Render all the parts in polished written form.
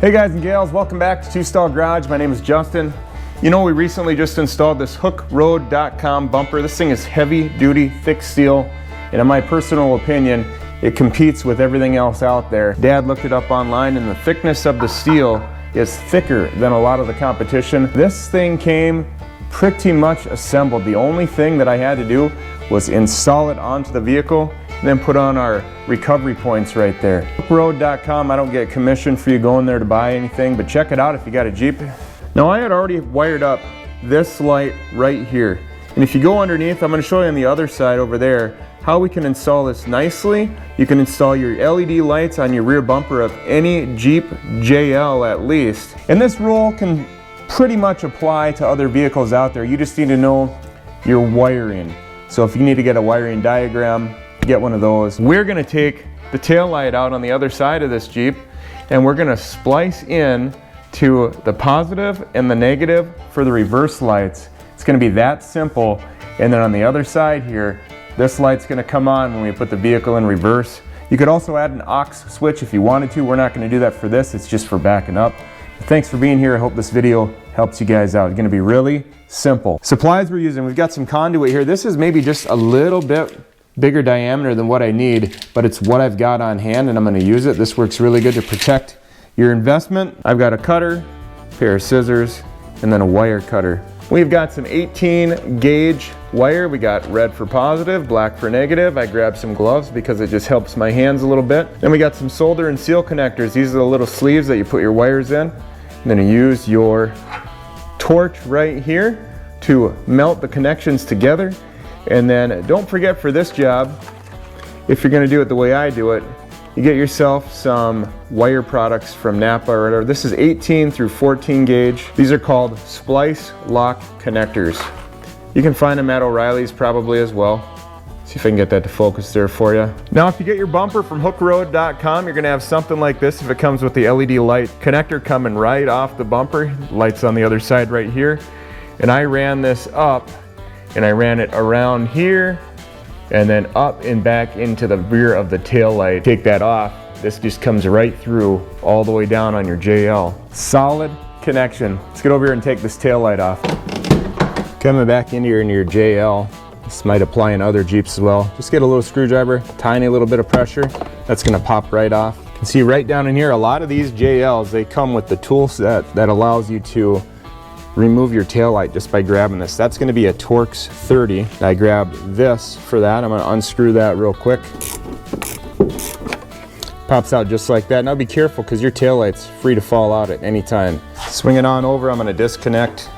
Hey guys and gals, welcome back to Two Stall Garage. My name is Justin. You know, we recently just installed this hookroad.com bumper. This thing is heavy duty, thick steel, and in my personal opinion, it competes with everything else out there. Dad looked it up online and the thickness of the steel is thicker than a lot of the competition. This thing came pretty much assembled. The only thing that I had to do was install it onto the vehicle and then put on our recovery points right there. Hookroad.com, I don't get commission for you going there to buy anything, but check it out if you got a Jeep. Now I had already wired up this light right here. And if you go underneath, I'm going to show you on the other side over there how we can install this nicely. You can install your LED lights on your rear bumper of any Jeep JL at least. And this rule can pretty much apply to other vehicles out there. You just need to know your wiring. So if you need to get a wiring diagram, get one of those. We're going to take the tail light out on the other side of this Jeep and we're going to splice in to the positive and the negative for the reverse lights. It's going to be that simple. And then on the other side here, this light's going to come on when we put the vehicle in reverse. You could also add an aux switch if you wanted to. We're not going to do that for this. It's just for backing up. Thanks for being here. I hope this video helps you guys out. It's going to be really simple. Supplies we're using, we've got some conduit here. This is maybe just a little bit bigger diameter than what I need, but it's what I've got on hand and I'm going to use it. This works really good to protect your investment. I've got a cutter, a pair of scissors, and then a wire cutter. We've got some 18 gauge wire. We got red for positive, black for negative. I grabbed some gloves because it just helps my hands a little bit. Then we got some solder and seal connectors. These are the little sleeves that you put your wires in. I'm going to use your torch right here to melt the connections together. And then don't forget for this job, if you're going to do it the way I do it, you get yourself some wire products from Napa or whatever. This is 18 through 14 gauge. These are called splice lock connectors. You can find them at O'Reilly's probably as well. See if I can get that to focus there for you. Now if you get your bumper from hookroad.com, you're going to have something like this if it comes with the LED light connector coming right off the bumper. Lights on the other side right here. And I ran this up and I ran it around here and then up and back into the rear of the tail light. Take that off. This just comes right through all the way down on your JL. Solid connection. Let's get over here and take this tail light off. Coming back into your JL. This might apply in other Jeeps as well. Just get a little screwdriver, tiny little bit of pressure. That's gonna pop right off. You can see right down in here, a lot of these JLs, they come with the tool set that allows you to remove your tail light just by grabbing this. That's going to be a Torx 30. I grabbed this for that. I'm going to unscrew that real quick. Pops out just like that. Now be careful because your tail light's free to fall out at any time. Swing it on over. I'm going to disconnect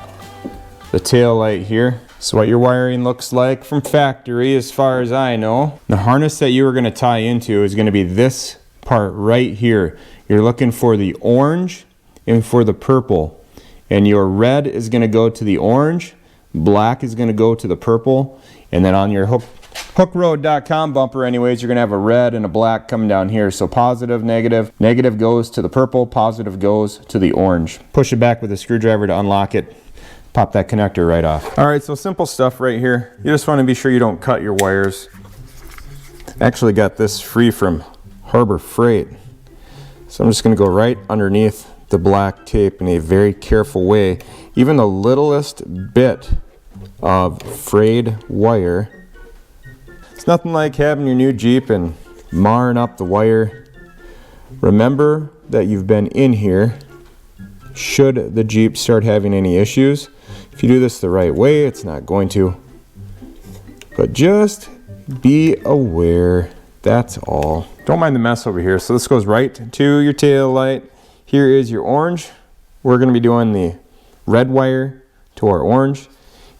the tail light here. So what your wiring looks like from factory as far as I know. The harness that you are going to tie into is going to be this part right here. You're looking for the orange and for the purple. And your red is going to go to the orange, black is going to go to the purple, and then on your hookroad.com bumper anyways, you're going to have a red and a black coming down here. So positive, negative, negative goes to the purple, positive goes to the orange. Push it back with a screwdriver to unlock it, pop that connector right off. Alright, so simple stuff right here. You just want to be sure you don't cut your wires. Actually got this free from Harbor Freight. So I'm just going to go right underneath the black tape in a very careful way. Even the littlest bit of frayed wire. It's nothing like having your new Jeep and marring up the wire. Remember that you've been in here should the Jeep start having any issues. If you do this the right way, it's not going to. But just be aware, that's all. Don't mind the mess over here. So this goes right to your tail light. Here is your orange. We're going to be doing the red wire to our orange.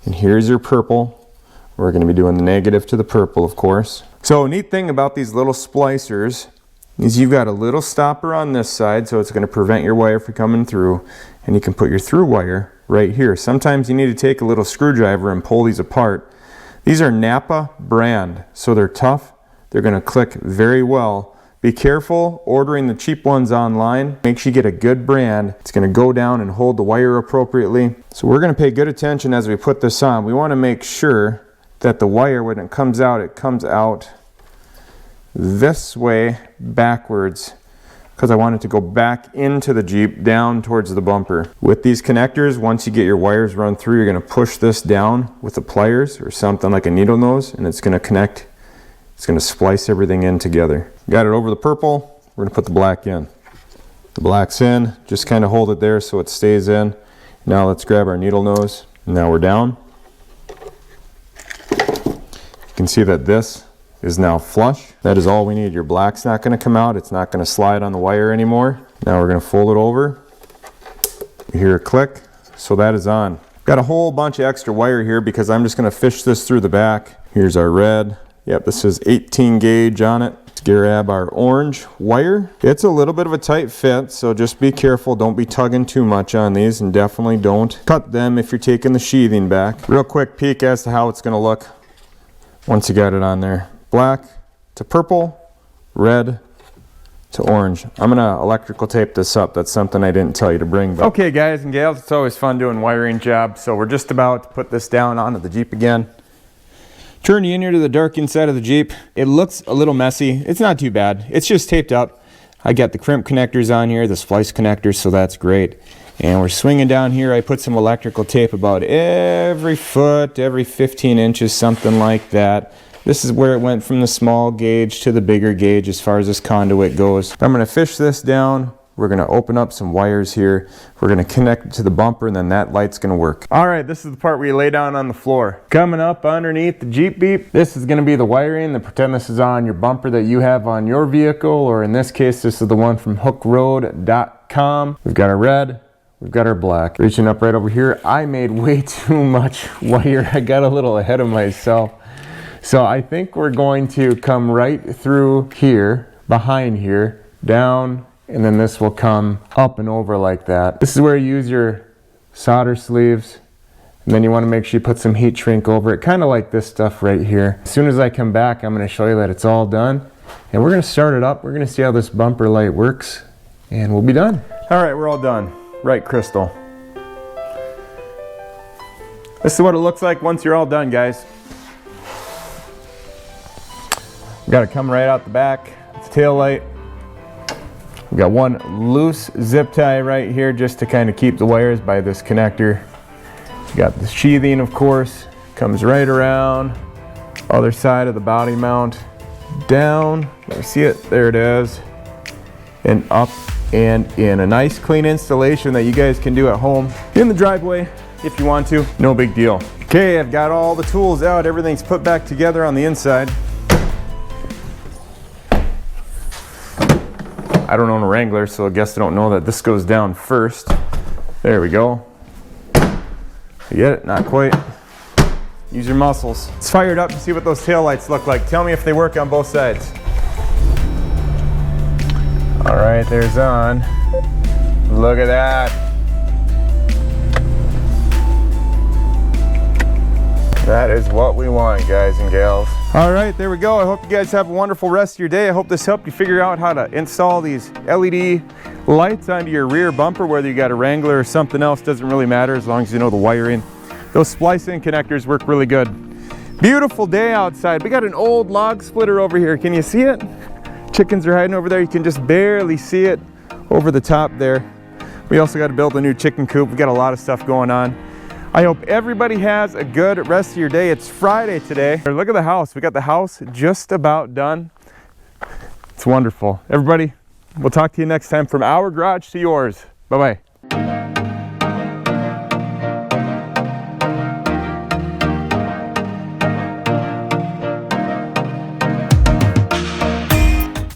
And here's your purple. We're going to be doing the negative to the purple, of course. So neat thing about these little splicers is you've got a little stopper on this side, so it's going to prevent your wire from coming through. And you can put your through wire right here. Sometimes you need to take a little screwdriver and pull these apart. These are Napa brand, so they're tough. They're going to click very well. Be careful ordering the cheap ones online. Make sure you get a good brand. It's going to go down and hold the wire appropriately. So we're going to pay good attention as we put this on. We want to make sure that the wire, when it comes out this way backwards because I want it to go back into the Jeep down towards the bumper. With these connectors, once you get your wires run through, you're going to push this down with the pliers or something like a needle nose, and it's going to connect. It's going to splice everything in together. Got it over the purple. We're going to put the black in. The black's in. Just kind of hold it there so it stays in. Now let's grab our needle nose. Now we're down. You can see that this is now flush. That is all we need. Your black's not going to come out. It's not going to slide on the wire anymore. Now we're going to fold it over. You hear a click. So that is on. Got a whole bunch of extra wire here because I'm just going to fish this through the back. Here's our red. Yep, this is 18 gauge on it. Let's grab our orange wire. It's a little bit of a tight fit, so just be careful. Don't be tugging too much on these, and definitely don't cut them if you're taking the sheathing back. Real quick peek as to how it's going to look once you got it on there. Black to purple, red to orange. I'm going to electrical tape this up. That's something I didn't tell you to bring. But. Okay, guys and gals, it's always fun doing wiring jobs, so we're just about to put this down onto the Jeep again. Turn you in here to the dark inside of the Jeep. It looks a little messy. It's not too bad. It's just taped up. I got the crimp connectors on here, the splice connectors, so that's great. And we're swinging down here. I put some electrical tape about every foot, every 15 inches, something like that. This is where it went from the small gauge to the bigger gauge as far as this conduit goes. I'm going to fish this down. We're going to open up some wires here. We're going to connect it to the bumper, and then that light's going to work. All right, this is the part where you lay down on the floor. Coming up underneath the Jeep Beep, this is going to be the wiring. Pretend this is on your bumper that you have on your vehicle, or in this case, this is the one from workspace. We've got our red, we've got our black. Reaching up right over here, I made way too much wire. I got a little ahead of myself. So I think we're going to come right through here, behind here, down, and then this will come up and over like that. This is where you use your solder sleeves, and then you want to make sure you put some heat shrink over it, kind of like this stuff right here. As soon as I come back, I'm going to show you that it's all done, and we're going to start it up. We're going to see how this bumper light works, and we'll be done. All right, we're all done. Right, Crystal? This is what it looks like once you're all done, guys. We got to come right out the back. It's tail light. We got one loose zip tie right here just to kind of keep the wires by this connector. You got the sheathing, of course, comes right around other side of the body mount, down. Let me see it. There it is, and up and in. A nice clean installation that you guys can do at home in the driveway if you want to. No big deal. Okay, I've got all the tools out. Everything's put back together on the inside. I don't own a Wrangler, so I guess I don't know that this goes down first. There we go. You get it? Not quite. Use your muscles. Let's fire it up and see what those taillights look like. Tell me if they work on both sides. All right, there's on. Look at that. That is what we want, guys and gals. All right, there we go. I hope you guys have a wonderful rest of your day. I hope this helped you figure out how to install these LED lights onto your rear bumper, whether you got a Wrangler or something else, doesn't really matter as long as you know the wiring. Those splicing connectors work really good. Beautiful day outside. We got an old log splitter over here. Can you see it? Chickens are hiding over there. You can just barely see it over the top there. We also got to build a new chicken coop. We got a lot of stuff going on. I hope everybody has a good rest of your day. It's Friday today. Look at the house. We got the house just about done. It's wonderful. Everybody, we'll talk to you next time from our garage to yours. Bye-bye.